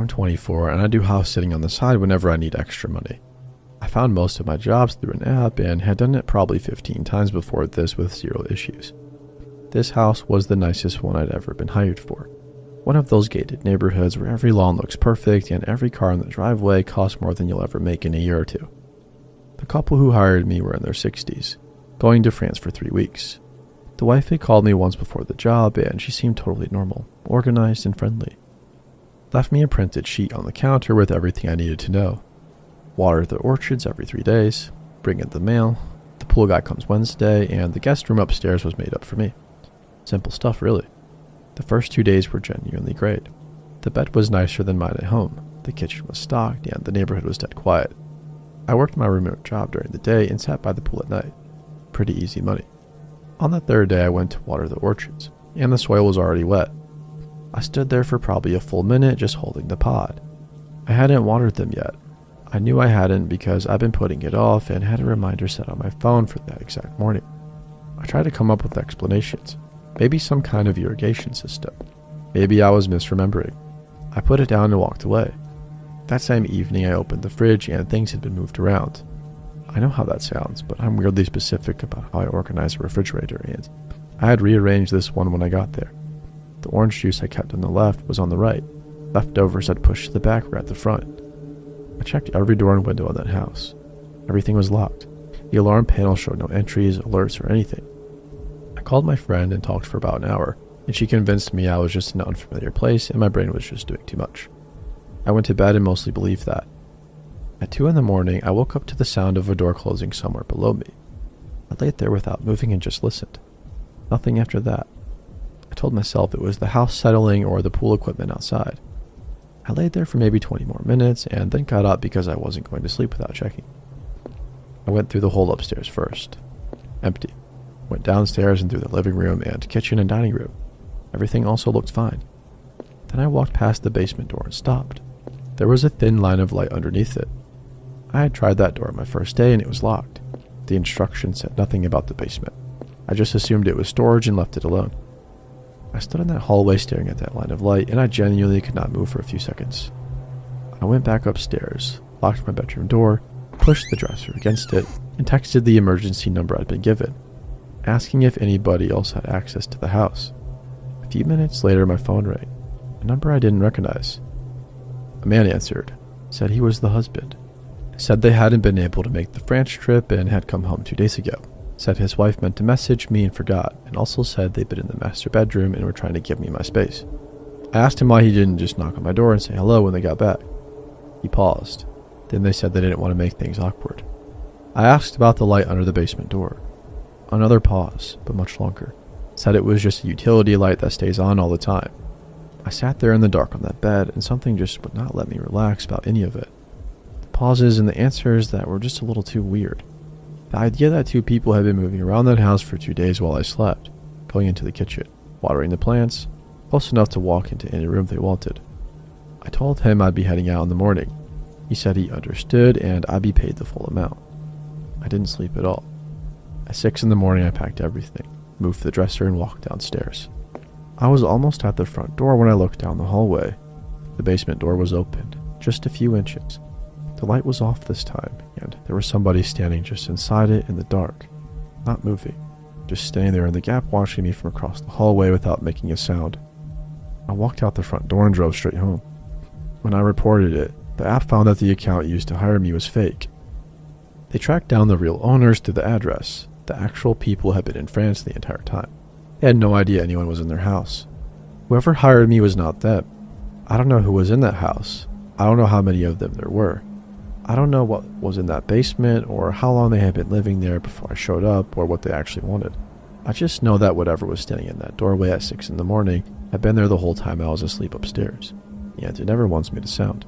I'm 24 and I do house sitting on the side whenever I need extra money. I found most of my jobs through an app and had done it probably 15 times before this with zero issues. This house was the nicest one I'd ever been hired for. One of those gated neighborhoods where every lawn looks perfect and every car in the driveway costs more than you'll ever make in a year or two. The couple who hired me were in their 60s, going to France for 3 weeks. The wife had called me once before the job and she seemed totally normal, organized and friendly. Left me a printed sheet on the counter with everything I needed to know. Water the orchards every 3 days, bring in the mail, the pool guy comes Wednesday, and the guest room upstairs was made up for me. Simple stuff, really. The first 2 days were genuinely great. The bed was nicer than mine at home, the kitchen was stocked, and the neighborhood was dead quiet. I worked my remote job during the day and sat by the pool at night. Pretty easy money. On the third day I went to water the orchards, and the soil was already wet. I stood there for probably a full minute just holding the pod. I hadn't watered them yet. I knew I hadn't because I'd been putting it off and had a reminder set on my phone for that exact morning. I tried to come up with explanations. Maybe some kind of irrigation system. Maybe I was misremembering. I put it down and walked away. That same evening I opened the fridge and things had been moved around. I know how that sounds, but I'm weirdly specific about how I organize a refrigerator, and I had rearranged this one when I got there. The orange juice I kept on the left was on the right. Leftovers I'd pushed to the back were at the front. I checked every door and window in that house. Everything was locked. The alarm panel showed no entries, alerts, or anything. I called my friend and talked for about an hour, and she convinced me I was just in an unfamiliar place and my brain was just doing too much. I went to bed and mostly believed that. At 2 in the morning, I woke up to the sound of a door closing somewhere below me. I laid there without moving and just listened. Nothing after that. I told myself it was the house settling or the pool equipment outside. I laid there for maybe 20 more minutes and then got up because I wasn't going to sleep without checking. I went through the hole upstairs first. Empty. Went downstairs and through the living room and kitchen and dining room. Everything also looked fine. Then I walked past the basement door and stopped. There was a thin line of light underneath it. I had tried that door my first day and it was locked. The instructions said nothing about the basement. I just assumed it was storage and left it alone. I stood in that hallway staring at that line of light and I genuinely could not move for a few seconds. I went back upstairs, locked my bedroom door, pushed the dresser against it, and texted the emergency number I'd been given, asking if anybody else had access to the house. A few minutes later my phone rang, a number I didn't recognize. A man answered, said he was the husband, said they hadn't been able to make the France trip and had come home 2 days ago, said his wife meant to message me and forgot, and also said they'd been in the master bedroom and were trying to give me my space. I asked him why he didn't just knock on my door and say hello when they got back. He paused. Then they said they didn't want to make things awkward. I asked about the light under the basement door. Another pause, but much longer. Said it was just a utility light that stays on all the time. I sat there in the dark on that bed and something just would not let me relax about any of it. The pauses and the answers that were just a little too weird. The idea that 2 people had been moving around that house for 2 days while I slept, going into the kitchen, watering the plants, close enough to walk into any room they wanted. I told him I'd be heading out in the morning. He said he understood and I'd be paid the full amount. I didn't sleep at all. At 6 in the morning I packed everything, moved the dresser and walked downstairs. I was almost at the front door when I looked down the hallway. The basement door was open, just a few inches. The light was off this time, and there was somebody standing just inside it in the dark, not moving, just standing there in the gap watching me from across the hallway without making a sound. I walked out the front door and drove straight home. When I reported it, the app found that the account used to hire me was fake. They tracked down the real owners to the address. The actual people had been in France the entire time. They had no idea anyone was in their house. Whoever hired me was not them. I don't know who was in that house. I don't know how many of them there were. I don't know what was in that basement or how long they had been living there before I showed up or what they actually wanted. I just know that whatever was standing in that doorway at 6 in the morning had been there the whole time I was asleep upstairs, and it never once made a sound.